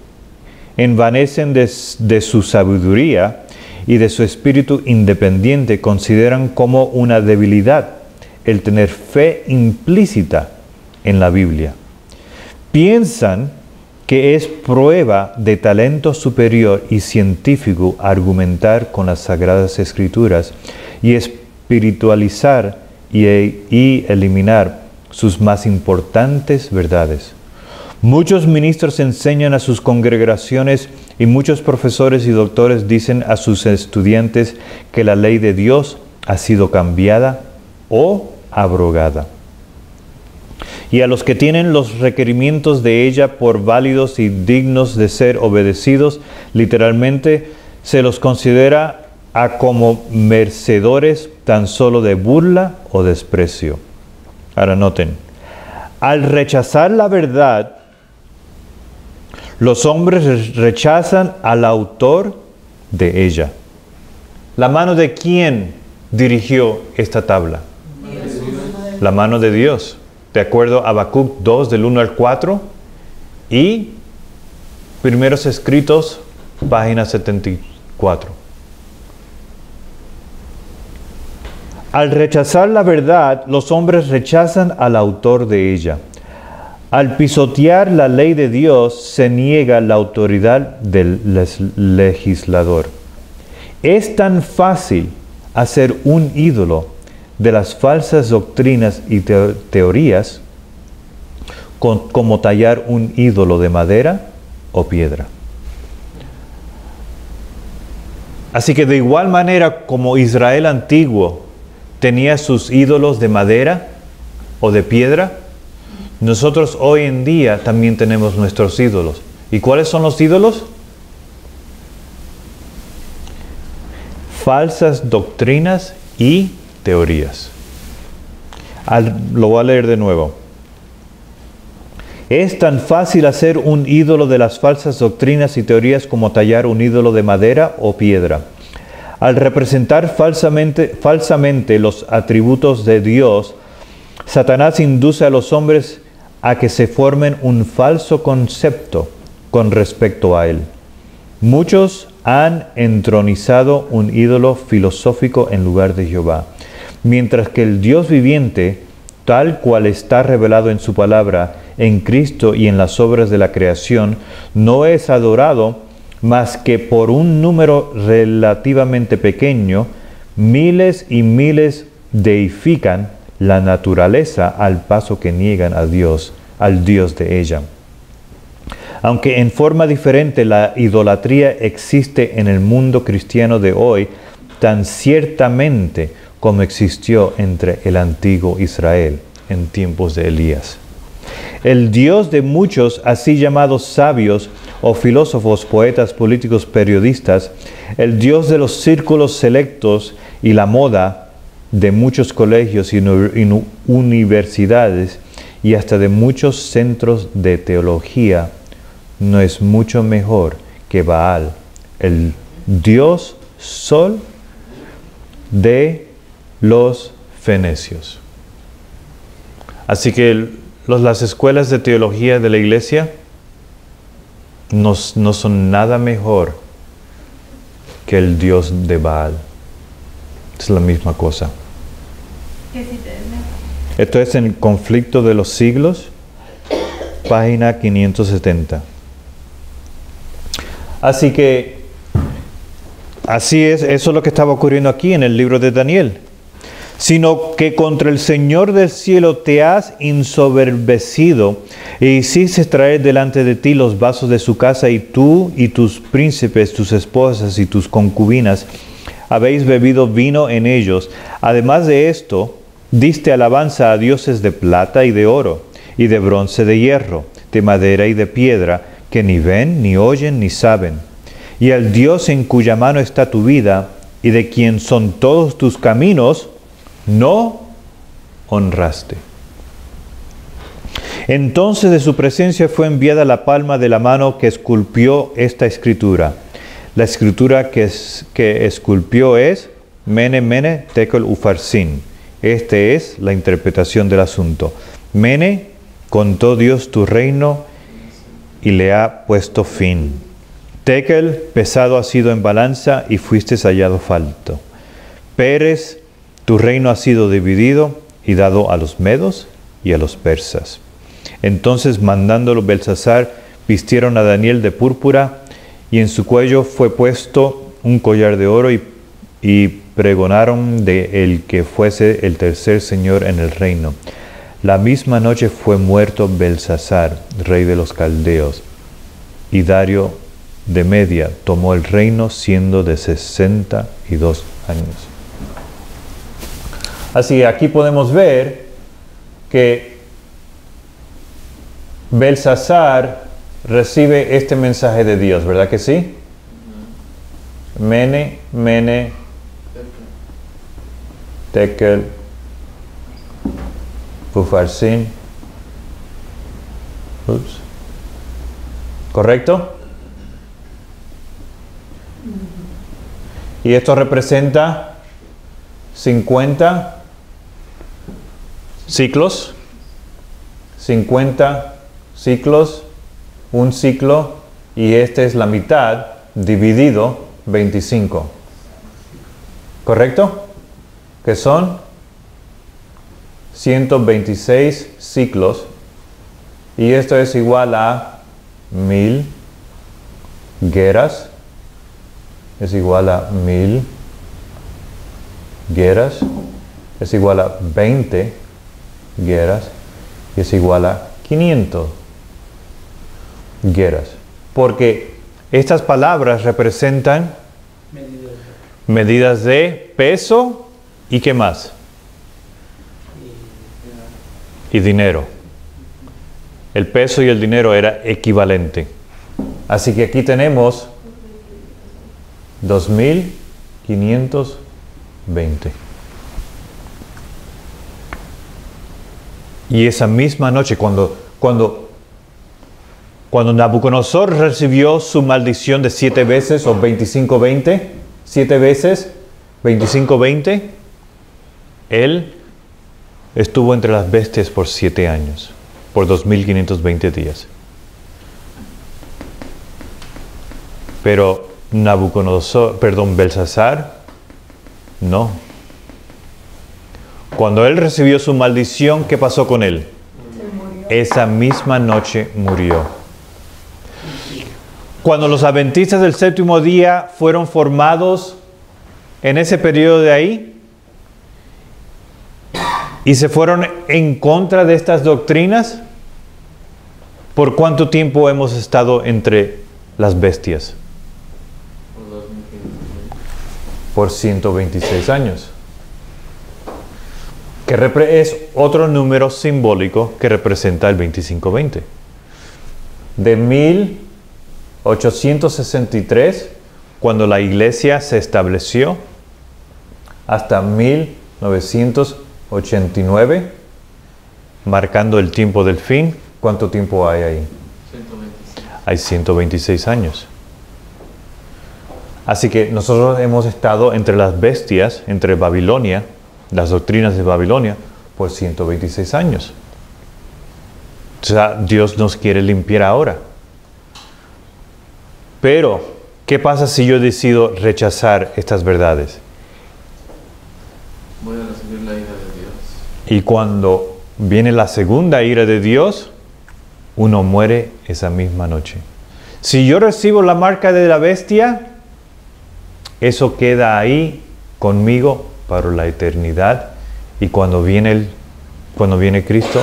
envanecen de su sabiduría y de su espíritu independiente consideran como una debilidad el tener fe implícita en la Biblia. Piensan que es prueba de talento superior y científico argumentar con las Sagradas Escrituras y espiritualizar y eliminar sus más importantes verdades. Muchos ministros enseñan a sus congregaciones y muchos profesores y doctores dicen a sus estudiantes que la ley de Dios ha sido cambiada o abrogada. Y a los que tienen los requerimientos de ella por válidos y dignos de ser obedecidos, literalmente se los considera como merecedores tan solo de burla o desprecio. Ahora noten, al rechazar la verdad, los hombres rechazan al autor de ella. ¿La mano de quién dirigió esta tabla? La mano de Dios. De acuerdo a Habacuc 2, del 1 al 4, y Primeros Escritos, página 74. Al rechazar la verdad, los hombres rechazan al autor de ella. Al pisotear la ley de Dios, se niega la autoridad del legislador. Es tan fácil hacer un ídolo de las falsas doctrinas y teorías como tallar un ídolo de madera o piedra. Así que de igual manera como Israel antiguo tenía sus ídolos de madera o de piedra, nosotros hoy en día también tenemos nuestros ídolos. ¿Y cuáles son los ídolos? Falsas doctrinas y teorías. Lo voy a leer de nuevo. Es tan fácil hacer un ídolo de las falsas doctrinas y teorías como tallar un ídolo de madera o piedra. Al representar falsamente los atributos de Dios, Satanás induce a los hombres a que se formen un falso concepto con respecto a Él. Muchos han entronizado un ídolo filosófico en lugar de Jehová, mientras que el Dios viviente, tal cual está revelado en su palabra, en Cristo y en las obras de la creación, no es adorado más que por un número relativamente pequeño. Miles y miles deifican la naturaleza al paso que niegan a Dios, al Dios de ella. Aunque en forma diferente la idolatría existe en el mundo cristiano de hoy, tan ciertamente como existió entre el antiguo Israel en tiempos de Elías. El Dios de muchos así llamados sabios o filósofos, poetas, políticos, periodistas, el Dios de los círculos selectos y la moda de muchos colegios y universidades y hasta de muchos centros de teología, no es mucho mejor que Baal, el dios sol de los fenecios. Así que las escuelas de teología de la iglesia no son nada mejor que el dios de Baal. Es la misma cosa. ¿Qué si te Esto es en Conflicto de los Siglos, página 570. Así que, así es, eso es lo que estaba ocurriendo aquí en el libro de Daniel. Sino que contra el Señor del cielo te has ensoberbecido e hiciste traer delante de ti los vasos de su casa, y tú y tus príncipes, tus esposas y tus concubinas habéis bebido vino en ellos. Además de esto, diste alabanza a dioses de plata y de oro, y de bronce, de hierro, de madera y de piedra, que ni ven, ni oyen, ni saben. Y al Dios en cuya mano está tu vida, y de quien son todos tus caminos, no honraste. Entonces de su presencia fue enviada la palma de la mano que esculpió esta escritura. La escritura que esculpió es Mene, Mene, Tekel, Ufarsin. Esta es la interpretación del asunto. Mene, contó Dios tu reino y le ha puesto fin. Tekel, pesado ha sido en balanza y fuiste hallado falto. Pérez, tu reino ha sido dividido y dado a los medos y a los persas. Entonces, mandándolo Belsasar, vistieron a Daniel de púrpura, y en su cuello fue puesto un collar de oro, y pregonaron de el que fuese el tercer señor en el reino. La misma noche fue muerto Belsasar, rey de los caldeos, y Dario de Media tomó el reino siendo de 62 años. Así, aquí podemos ver que Belsasar recibe este mensaje de Dios, ¿verdad que sí? Mene, Mene, Tekel, Ufarsin. ¿Correcto? Y esto representa 50 ciclos. 50 ciclos, un ciclo, y esta es la mitad dividido 25. ¿Correcto? Que son 126 ciclos, y esto es igual a 1000 guerras. Es igual a 1000 guerras. Es igual a 20 guerras. Y es igual a 500 guerras. Porque estas palabras representan medidas de peso y ¿qué más? Y dinero. El peso y el dinero era equivalente. Así que aquí tenemos 2520. Y esa misma noche, cuando Nabucodonosor recibió su maldición de 7 veces o 25-20, 7 veces, 25-20, él estuvo entre las bestias por 7 años, por 2520 días. Pero Belsasar, no. Cuando él recibió su maldición, ¿qué pasó con él? Esa misma noche murió. Cuando los adventistas del séptimo día fueron formados en ese periodo de ahí y se fueron en contra de estas doctrinas, ¿por cuánto tiempo hemos estado entre las bestias? Por 126 años. Que es otro número simbólico que representa el 25-20. De 1863, cuando la iglesia se estableció, hasta 1989, marcando el tiempo del fin. ¿Cuánto tiempo hay ahí? 126. Hay 126 años. Así que nosotros hemos estado entre las bestias, entre Babilonia, las doctrinas de Babilonia, por 126 años. O sea, Dios nos quiere limpiar ahora. Pero, ¿qué pasa si yo decido rechazar estas verdades? Voy a recibir la ira de Dios. Y cuando viene la segunda ira de Dios, uno muere esa misma noche. Si yo recibo la marca de la bestia, eso queda ahí conmigo para la eternidad. Y cuando viene Cristo,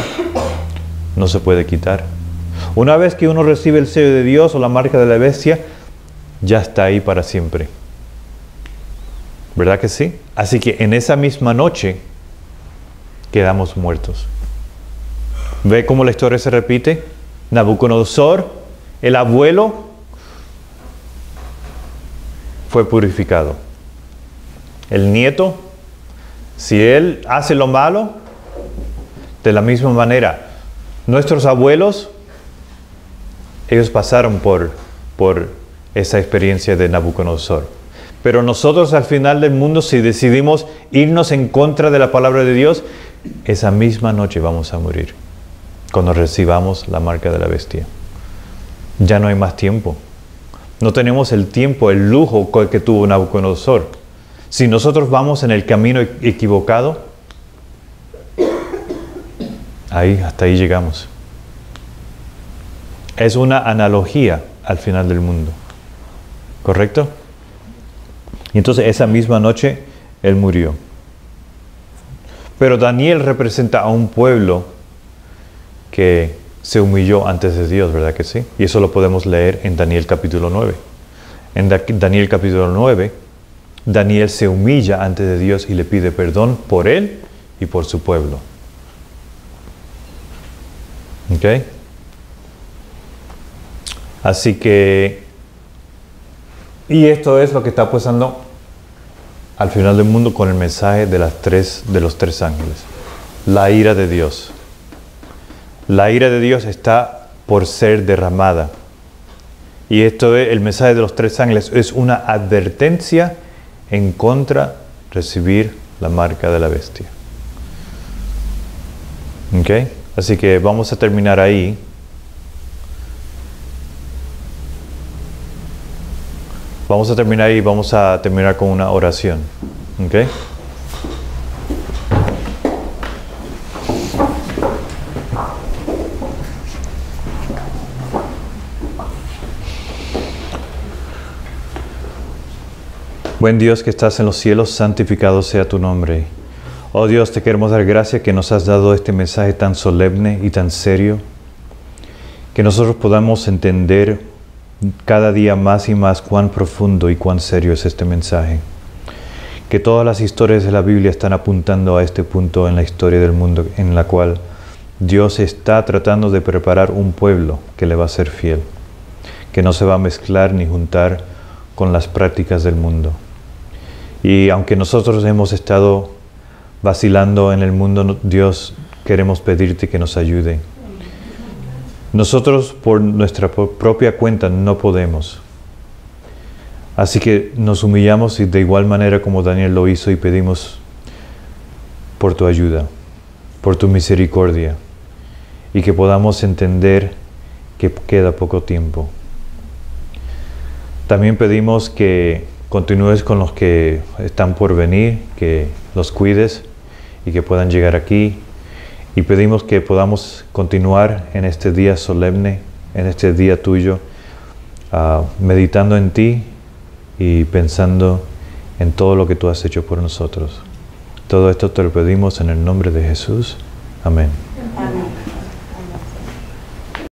no se puede quitar. Una vez que uno recibe el sello de Dios o la marca de la bestia, ya está ahí para siempre. ¿Verdad que sí? Así que en esa misma noche quedamos muertos. ¿Ve cómo la historia se repite? Nabucodonosor, el abuelo, fue purificado. El nieto, si él hace lo malo, de la misma manera, nuestros abuelos, ellos pasaron por esa experiencia de Nabucodonosor. Pero nosotros al final del mundo, si decidimos irnos en contra de la palabra de Dios, esa misma noche vamos a morir, cuando recibamos la marca de la bestia. Ya no hay más tiempo. No tenemos el tiempo, el lujo que tuvo Nabucodonosor. Si nosotros vamos en el camino equivocado, hasta ahí llegamos. Es una analogía al final del mundo. ¿Correcto? Y entonces esa misma noche él murió. Pero Daniel representa a un pueblo que se humilló antes de Dios, ¿verdad que sí? Y eso lo podemos leer en Daniel capítulo 9. En Daniel capítulo 9, Daniel se humilla ante de Dios y le pide perdón por él y por su pueblo. ¿Ok? Así que, y esto es lo que está pasando al final del mundo con el mensaje de los tres ángeles. La ira de Dios. La ira de Dios está por ser derramada. Y esto es, el mensaje de los tres ángeles es una advertencia en contra de recibir la marca de la bestia. ¿Ok? Así que vamos a terminar ahí. Vamos a terminar y vamos a terminar con una oración. ¿Ok? Buen Dios que estás en los cielos, santificado sea tu nombre. Oh Dios, te queremos dar gracias que nos has dado este mensaje tan solemne y tan serio, que nosotros podamos entender cada día más y más cuán profundo y cuán serio es este mensaje. Que todas las historias de la Biblia están apuntando a este punto en la historia del mundo, en la cual Dios está tratando de preparar un pueblo que le va a ser fiel, que no se va a mezclar ni juntar con las prácticas del mundo. Y aunque nosotros hemos estado vacilando en el mundo, Dios, queremos pedirte que nos ayude. Nosotros por nuestra propia cuenta no podemos. Así que nos humillamos y de igual manera como Daniel lo hizo y pedimos por tu ayuda, por tu misericordia y que podamos entender que queda poco tiempo. También pedimos que continúes con los que están por venir, que los cuides y que puedan llegar aquí. Y pedimos que podamos continuar en este día solemne, en este día tuyo, meditando en ti y pensando en todo lo que tú has hecho por nosotros. Todo esto te lo pedimos en el nombre de Jesús. Amén. Amén.